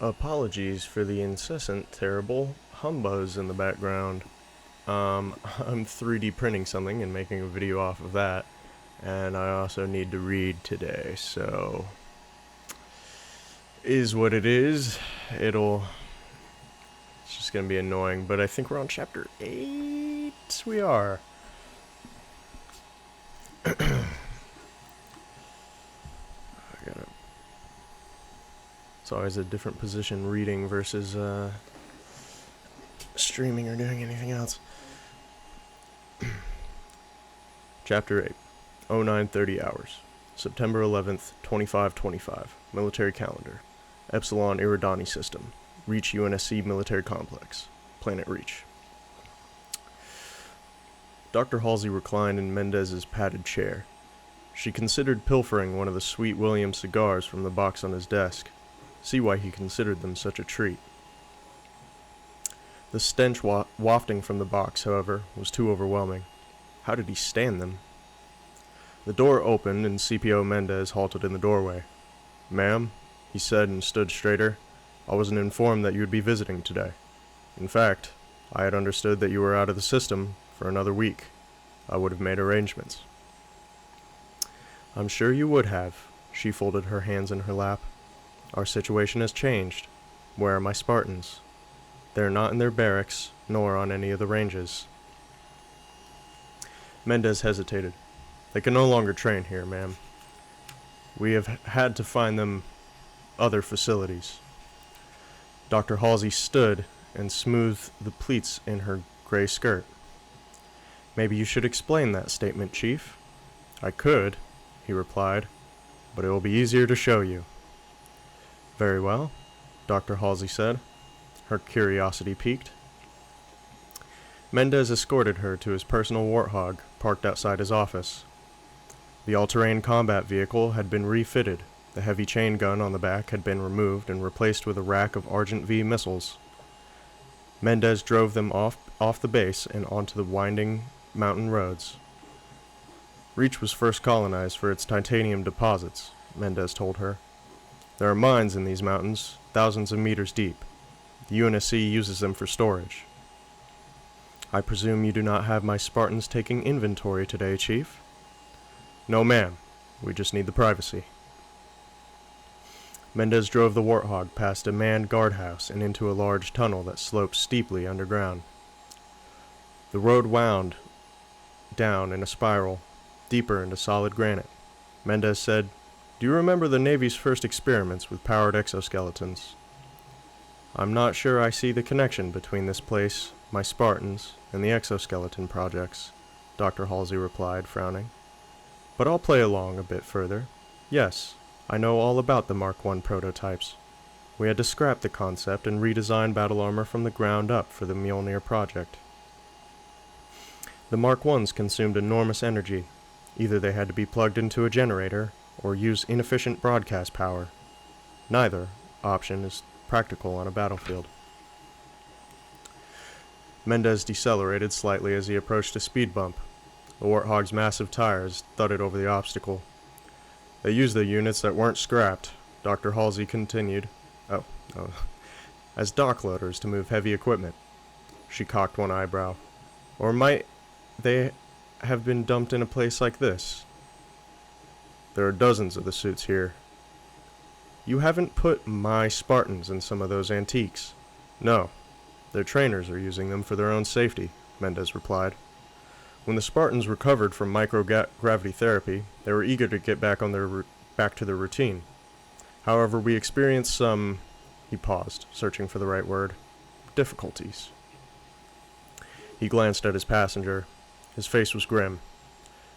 Apologies for the incessant, terrible humbuzz in the background. I'm 3D printing something and making a video off of that, and I also need to read today, so is what it is. It's just gonna be annoying, but I think we're on chapter 8. We are. It's always a different position reading versus streaming or doing anything else. Chapter 8. 0930 hours. September 11th, 2525. Military calendar. Epsilon Iridani System. Reach UNSC Military Complex. Planet Reach. Dr. Halsey reclined in Mendez's padded chair. She considered pilfering one of the Sweet William cigars from the box on his desk. See why he considered them such a treat. The stench wafting from the box, however, was too overwhelming. How did he stand them? The door opened and CPO Mendez halted in the doorway. "Ma'am," he said and stood straighter, "I wasn't informed that you would be visiting today. In fact, I had understood that you were out of the system for another week. I would have made arrangements." "I'm sure you would have." She folded her hands in her lap. "Our situation has changed. Where are my Spartans? They are not in their barracks, nor on any of the ranges." Mendez hesitated. "They can no longer train here, ma'am. We have had to find them other facilities." Dr. Halsey stood and smoothed the pleats in her gray skirt. "Maybe you should explain that statement, Chief." "I could," he replied, "but it will be easier to show you." "Very well," Dr. Halsey said, her curiosity piqued. Mendez escorted her to his personal warthog, parked outside his office. The all-terrain combat vehicle had been refitted. The heavy chain gun on the back had been removed and replaced with a rack of Argent V missiles. Mendez drove them off the base and onto the winding mountain roads. Reach was first colonized for its titanium deposits, Mendez told her. There are mines in these mountains, thousands of meters deep. The UNSC uses them for storage. "I presume you do not have my Spartans taking inventory today, Chief?" "No, ma'am. We just need the privacy." Mendez drove the warthog past a manned guardhouse and into a large tunnel that sloped steeply underground. The road wound down in a spiral, deeper into solid granite. Mendez said, "Do you remember the Navy's first experiments with powered exoskeletons?" "I'm not sure I see the connection between this place, my Spartans, and the exoskeleton projects," Dr. Halsey replied, frowning. "But I'll play along a bit further. Yes, I know all about the Mark I prototypes. We had to scrap the concept and redesign battle armor from the ground up for the Mjolnir project. The Mark Is consumed enormous energy. Either they had to be plugged into a generator, or use inefficient broadcast power. Neither option is practical on a battlefield." Mendez decelerated slightly as he approached a speed bump. The Warthog's massive tires thudded over the obstacle. "They used the units that weren't scrapped," Dr. Halsey continued. Oh, as dock loaders to move heavy equipment." She cocked one eyebrow. "Or might they have been dumped in a place like this?" "There are dozens of the suits here." "You haven't put my Spartans in some of those antiques." "No. Their trainers are using them for their own safety," Mendez replied. "When the Spartans recovered from microgravity therapy, they were eager to get back to their routine. However, we experienced some," he paused, searching for the right word, "difficulties." He glanced at his passenger. His face was grim.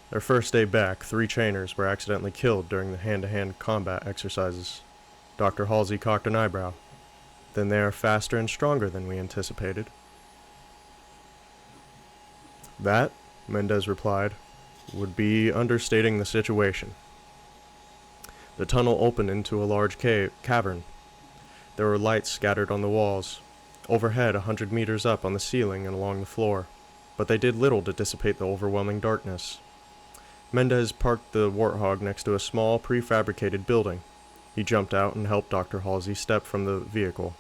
Their first day back, 3 trainers were accidentally killed during the hand-to-hand combat exercises. Dr. Halsey cocked an eyebrow. "Then they are faster and stronger than we anticipated." "That," Mendez replied, "would be understating the situation." The tunnel opened into a large cavern. There were lights scattered on the walls, overhead 100 meters up on the ceiling and along the floor, but they did little to dissipate the overwhelming darkness. Mendez parked the warthog next to a small prefabricated building. He jumped out and helped Dr. Halsey step from the vehicle.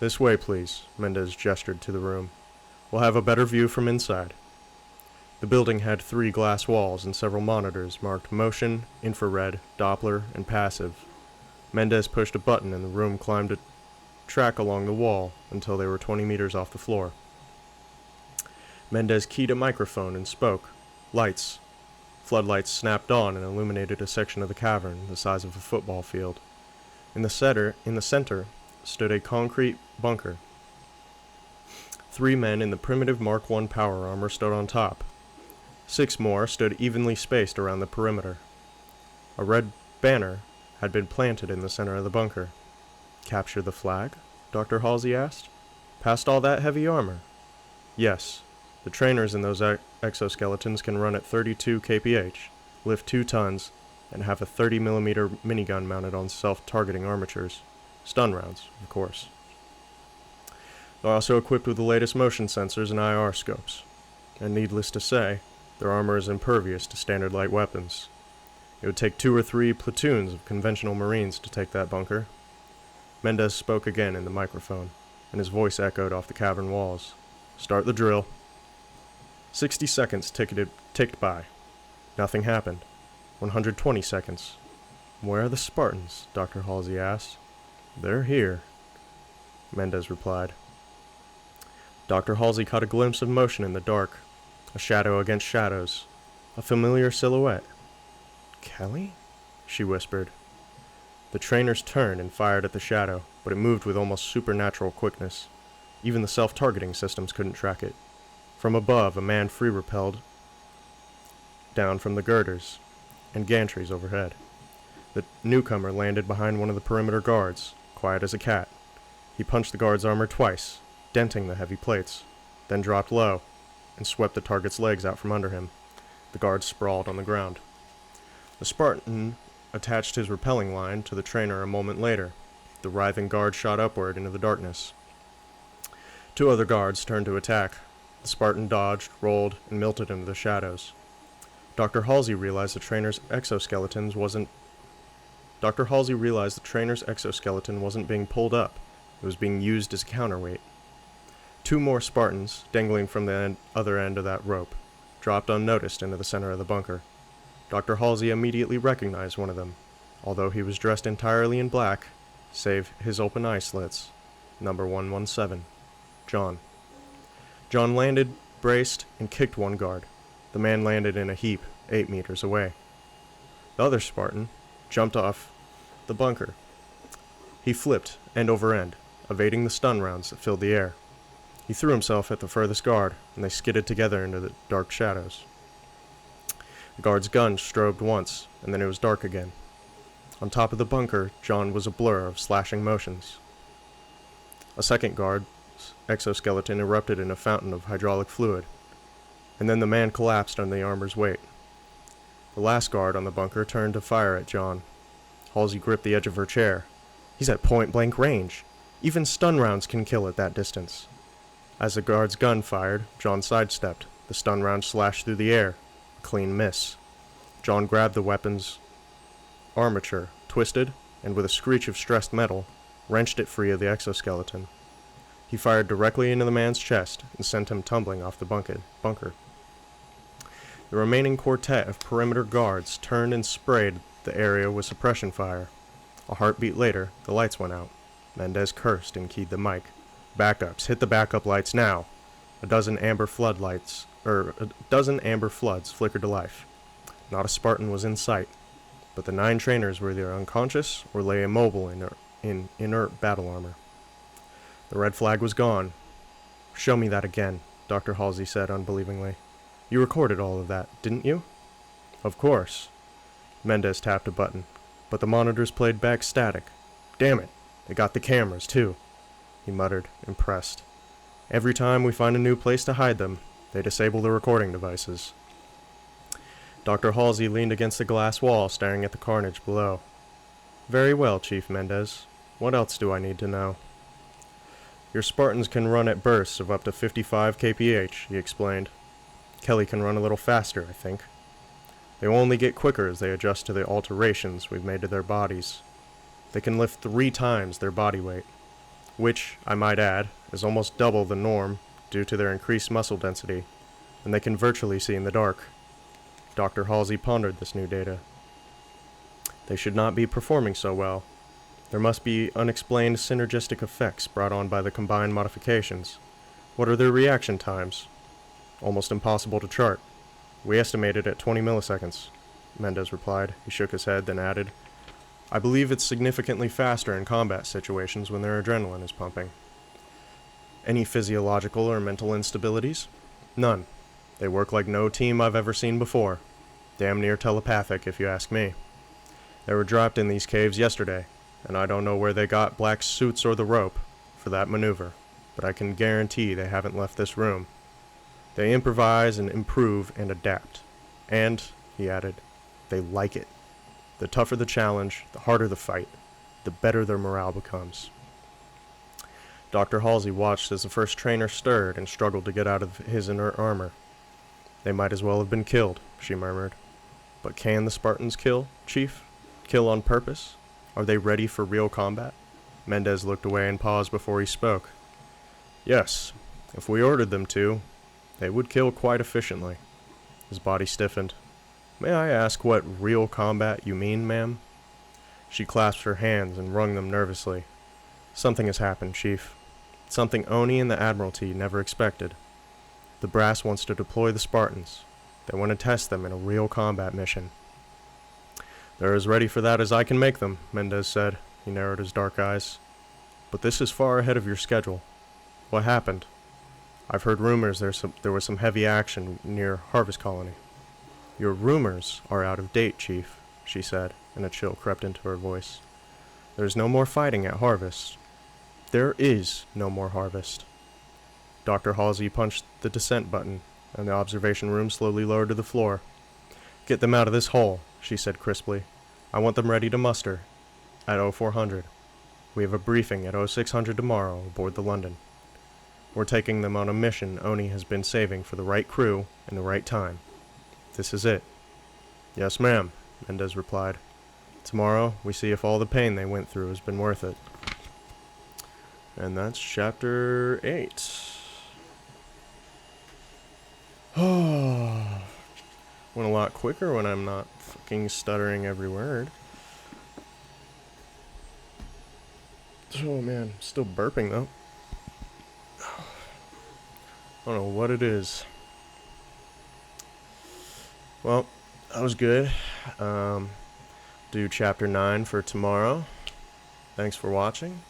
"This way, please," Mendez gestured to the room. "We'll have a better view from inside." The building had 3 glass walls and several monitors marked motion, infrared, Doppler, and passive. Mendez pushed a button and the room climbed a track along the wall until they were 20 meters off the floor. Mendez keyed a microphone and spoke. Lights. Floodlights snapped on and illuminated a section of the cavern the size of a football field. In the center stood a concrete bunker. 3 men in the primitive Mark I power armor stood on top. 6 more stood evenly spaced around the perimeter. A red banner had been planted in the center of the bunker. "Capture the flag?" Dr. Halsey asked. "Past all that heavy armor?" "Yes. The trainers in those exoskeletons can run at 32 kph, lift 2 tons, and have a 30mm minigun mounted on self-targeting armatures. Stun rounds, of course. They're also equipped with the latest motion sensors and IR scopes. And needless to say, their armor is impervious to standard light weapons. It would take 2 or 3 platoons of conventional Marines to take that bunker." Mendez spoke again in the microphone, and his voice echoed off the cavern walls. "Start the drill." 60 seconds ticked by. Nothing happened. 120 seconds. "Where are the Spartans?" Dr. Halsey asked. "They're here," Mendez replied. Dr. Halsey caught a glimpse of motion in the dark, a shadow against shadows, a familiar silhouette. "Kelly?" she whispered. The trainers turned and fired at the shadow, but it moved with almost supernatural quickness. Even the self-targeting systems couldn't track it. From above, a man free-rappelled down from the girders and gantries overhead. The newcomer landed behind one of the perimeter guards, quiet as a cat. He punched the guard's armor twice, denting the heavy plates, then dropped low and swept the target's legs out from under him. The guard sprawled on the ground. The Spartan attached his rappelling line to the trainer a moment later. The writhing guard shot upward into the darkness. 2 other guards turned to attack. The Spartan dodged, rolled, and melted into the shadows. Dr. Halsey realized the trainer's exoskeleton wasn't being pulled up. It was being used as a counterweight. 2 more Spartans, dangling from the other end of that rope, dropped unnoticed into the center of the bunker. Dr. Halsey immediately recognized one of them, although he was dressed entirely in black, save his open eye slits. Number 117. John. John landed, braced, and kicked one guard. The man landed in a heap 8 meters away. The other Spartan jumped off the bunker. He flipped end over end, evading the stun rounds that filled the air. He threw himself at the furthest guard, and they skidded together into the dark shadows. The guard's gun strobed once, and then it was dark again. On top of the bunker, John was a blur of slashing motions. A second guard's exoskeleton erupted in a fountain of hydraulic fluid, and then the man collapsed under the armor's weight. The last guard on the bunker turned to fire at John. Halsey gripped the edge of her chair. "He's at point-blank range. Even stun rounds can kill at that distance." As the guard's gun fired, John sidestepped. The stun round slashed through the air. A clean miss. John grabbed the weapon's armature, twisted, and with a screech of stressed metal, wrenched it free of the exoskeleton. He fired directly into the man's chest and sent him tumbling off the bunker. The remaining quartet of perimeter guards turned and sprayed the area with suppression fire. A heartbeat later, the lights went out. Mendez cursed and keyed the mic. "Backups, hit the backup lights now." A dozen amber floods flickered to life. Not a Spartan was in sight, but the 9 trainers were either unconscious or lay immobile in inert battle armor. The red flag was gone. "Show me that again," Dr. Halsey said unbelievingly. "You recorded all of that, didn't you?" "Of course." Mendez tapped a button, but the monitors played back static. "Damn it, they got the cameras, too," he muttered, impressed. "Every time we find a new place to hide them, they disable the recording devices." Dr. Halsey leaned against the glass wall, staring at the carnage below. "Very well, Chief Mendez. What else do I need to know?" "Your Spartans can run at bursts of up to 55 kph, he explained. "Kelly can run a little faster, I think. They will only get quicker as they adjust to the alterations we've made to their bodies. They can lift 3 times their body weight, which, I might add, is almost double the norm due to their increased muscle density, and they can virtually see in the dark. Dr. Halsey pondered this new data. They should not be performing so well. There must be unexplained synergistic effects brought on by the combined modifications. What are their reaction times? Almost impossible to chart. We estimated at 20 milliseconds, Mendez replied. He shook his head, then added, I believe it's significantly faster in combat situations when their adrenaline is pumping. Any physiological or mental instabilities? None. They work like no team I've ever seen before. Damn near telepathic, if you ask me. They were dropped in these caves yesterday, and I don't know where they got black suits or the rope for that maneuver, but I can guarantee they haven't left this room. They improvise and improve and adapt. And, he added, they like it. The tougher the challenge, the harder the fight, the better their morale becomes. Dr. Halsey watched as the first trainer stirred and struggled to get out of his inert armor. They might as well have been killed, she murmured. But can the Spartans kill, Chief? Kill on purpose? Are they ready for real combat? Mendez looked away and paused before he spoke. Yes, if we ordered them to, they would kill quite efficiently. His body stiffened. May I ask what real combat you mean, ma'am? She clasped her hands and wrung them nervously. Something has happened, Chief. Something Oni and the Admiralty never expected. The brass wants to deploy the Spartans. They want to test them in a real combat mission. They're as ready for that as I can make them, Mendez said. He narrowed his dark eyes. But this is far ahead of your schedule. What happened? I've heard rumors there was some heavy action near Harvest Colony. Your rumors are out of date, Chief, she said, and a chill crept into her voice. There's no more fighting at Harvest. There is no more Harvest. Dr. Halsey punched the descent button, and the observation room slowly lowered to the floor. Get them out of this hole, she said crisply. I want them ready to muster at 0400. We have a briefing at 0600 tomorrow aboard the London. We're taking them on a mission Oni has been saving for the right crew and the right time. This is it. Yes, ma'am, Mendez replied. Tomorrow, we see if all the pain they went through has been worth it. And that's chapter 8. Oh, went a lot quicker when I'm not fucking stuttering every word. Oh man, still burping though. I don't know what it is. Well, that was good. Do chapter 9 for tomorrow. Thanks for watching.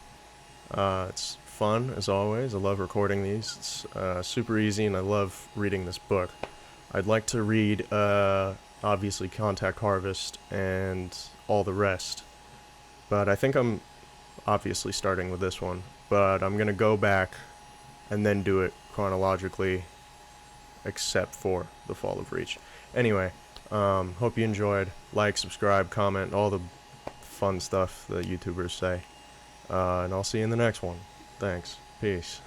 It's fun, as always. I love recording these. It's super easy, and I love reading this book. I'd like to read, obviously, Contact Harvest and all the rest. But I think I'm obviously starting with this one. But I'm going to go back and then do it chronologically, except for The Fall of Reach. Anyway, hope you enjoyed. Like, subscribe, comment, all the fun stuff that YouTubers say. And I'll see you in the next one. Thanks. Peace.